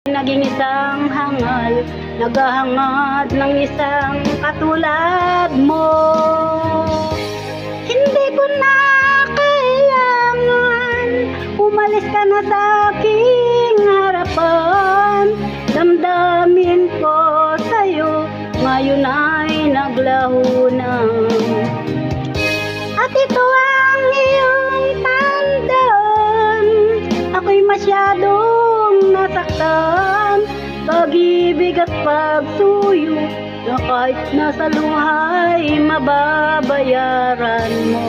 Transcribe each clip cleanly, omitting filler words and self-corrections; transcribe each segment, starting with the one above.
Naging isang hangal, naghahangad ng isang katulad mo. Hindi ko na kailangan, umalis ka na sa aking harapan. Damdamin ko sa'yo, ngayon ay naglaho na. At ito ang iyong tandaan, ako'y masyadong nasaktan. Pag-ibig at pagsuyo na kahit nasa luhay mababayaran mo.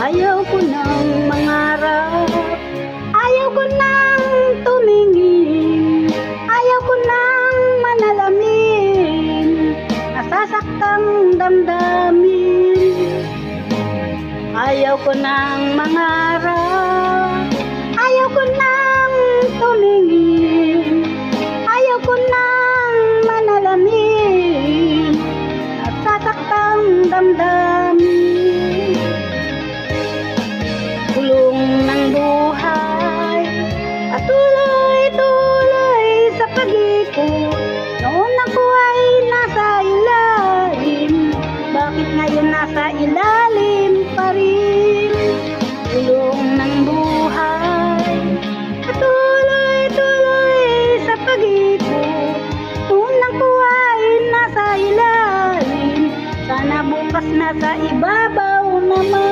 Ayaw ko nang mangarap, ayaw ko nang tumingin, ayaw ko nang manalamin nasasaktang damdamin. Ayaw ko nang mangarap, ayaw ko nang tumingin, ayaw ko nang manalamin nasasaktang damdamin. Kulong ng buhay at tuloy-tuloy sa pag-ikot. Noon ako ay nasa ilalim, bakit ngayon nasa ilalim pa rin? Kulong ng buhay at tuloy-tuloy sa pag-ikot. Noon ako ay nasa ilalim, sana bukas nasa ibabaw naman.